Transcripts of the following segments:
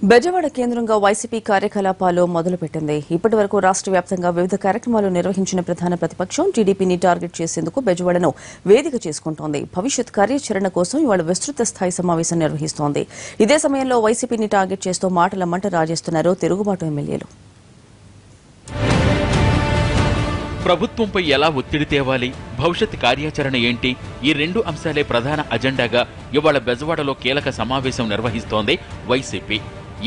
బెజవాడ కేంద్రంగా వైసీపీ కార్యకలాపాలు మొదలుపెట్టింది. ఇప్పటి వరకు రాష్ట్ర వ్యాప్తంగా వివిధ కార్యక్రమాలు నిర్వహించిన ప్రధాన ప్రతిపక్షం టీడీపీని టార్గెట్ చేసేందుకు బెజవాడను వేదిక చేసుకుంటోంది. భవిష్యత్ కార్యాచరణ కోసం ఇవాళ విస్తృత స్థాయి సమావేశం నిర్వహిస్తోంది. ఇదే సమయంలో వైసీపీని టార్గెట్ చేస్తూ మాటల మంట రాజేస్తున్నారు తిరుగుబాటు ఎమ్మెల్యేలు. ప్రభుత్వంపై ఎలా ఒత్తిడి తేవాలి, భవిష్యత్ కార్యాచరణ ఏంటి, ఈ రెండు అంశాలే ప్రధాన అజెండాగా ఇవాళ బెజవాడలో కీలక సమావేశం నిర్వహిస్తోంది వైసీపీ.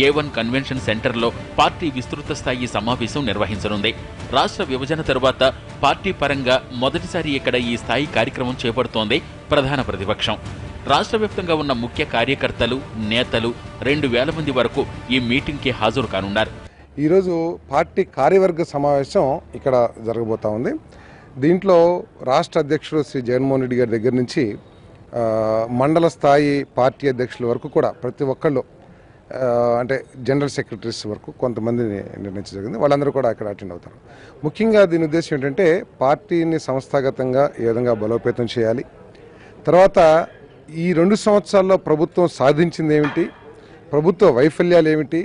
A1 కన్వెన్షన్ సెంటర్లో పార్టీ విస్తృత స్థాయి సమావేశం నిర్వహించనుంది. రాష్ట్ర విభజన తరువాత పార్టీ పరంగా మొదటిసారి ఇక్కడ ఈ స్థాయి కార్యక్రమం చేపడుతోంది ప్రధాన ప్రతిపక్షం. రాష్ట్ర వ్యాప్తంగా ఉన్న ముఖ్య కార్యకర్తలు, నేతలు 2000 మంది వరకు ఈ మీటింగ్కి హాజరు కానున్నారు. ఈరోజు పార్టీ కార్యవర్గ సమావేశం ఇక్కడ జరగబోతా ఉంది. దీంట్లో రాష్ట్ర అధ్యక్షుడు శ్రీ జగన్మోహన్ రెడ్డి గారి దగ్గర నుంచి మండల స్థాయి పార్టీ అధ్యక్షుల వరకు కూడా ప్రతి ఒక్కళ్ళు అంటే జనరల్ సెక్రటరీస్ వరకు కొంతమందిని నిర్ణయించడం జరిగింది. వాళ్ళందరూ కూడా అక్కడ అటెండ్ అవుతారు. ముఖ్యంగా దీని ఉద్దేశం ఏంటంటే పార్టీని సంస్థాగతంగా ఏ విధంగా బలోపేతం చేయాలి, తర్వాత ఈ 2 సంవత్సరాల్లో ప్రభుత్వం సాధించింది ఏమిటి, ప్రభుత్వ వైఫల్యాలు ఏమిటి,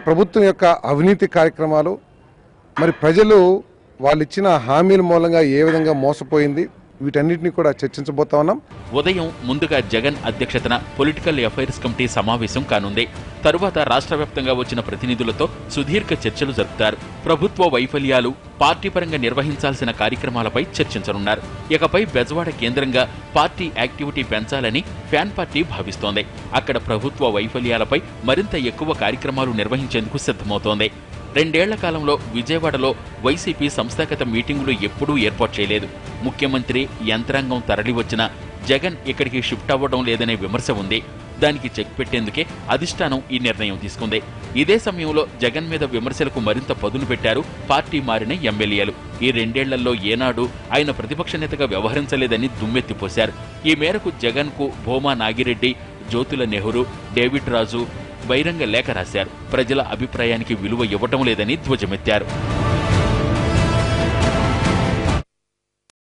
ప్రభుత్వం యొక్క అవినీతి కార్యక్రమాలు, మరి ప్రజలు వాళ్ళు ఇచ్చిన హామీల మూలంగా ఏ విధంగా మోసపోయింది, వీటన్నిటిని కూడా చర్చించబోతా ఉన్నాం. ఉదయం ముందుగా జగన్ అధ్యక్షతన పొలిటికల్ అఫైర్స్ కమిటీ సమావేశం కానుంది. తరువాత రాష్ట్ర వ్యాప్తంగా వచ్చిన ప్రతినిధులతో సుదీర్ఘ చర్చలు జరుపుతారు. ప్రభుత్వ వైఫల్యాలు, పార్టీ పరంగా నిర్వహించాల్సిన కార్యక్రమాలపై చర్చించనున్నారు. ఇకపై బెజవాడ కేంద్రంగా పార్టీ యాక్టివిటీ పెంచాలని ఫ్యాన్ పార్టీ భావిస్తోంది. అక్కడ ప్రభుత్వ వైఫల్యాలపై మరింత ఎక్కువ కార్యక్రమాలు నిర్వహించేందుకు సిద్ధమవుతోంది. 2 ఏళ్ల కాలంలో విజయవాడలో వైసీపీ సంస్థాగత మీటింగులు ఎప్పుడూ ఏర్పాటు చేయలేదు. ముఖ్యమంత్రి, యంత్రాంగం తరలివచ్చినా జగన్ ఇక్కడికి షిఫ్ట్ అవ్వడం లేదనే విమర్శ ఉంది. దానికి చెక్ పెట్టేందుకే అధిష్టానం ఈ నిర్ణయం తీసుకుంది. ఇదే సమయంలో జగన్ మీద విమర్శలకు మరింత పదును పెట్టారు పార్టీ మారిన ఎమ్మెల్యేలు. ఈ 2 ఏళ్లలో ఏనాడు ఆయన ప్రతిపక్ష నేతగా వ్యవహరించలేదని దుమ్మెత్తిపోశారు. ఈ మేరకు జగన్కు భూమా నాగిరెడ్డి, జ్యోతుల నెహ్రూ, డేవిడ్ రాజు బహిరంగ లేఖ రాశారు. ప్రజల అభిప్రాయానికి విలువ ఇవ్వటం లేదని ధ్వజమెత్తారు.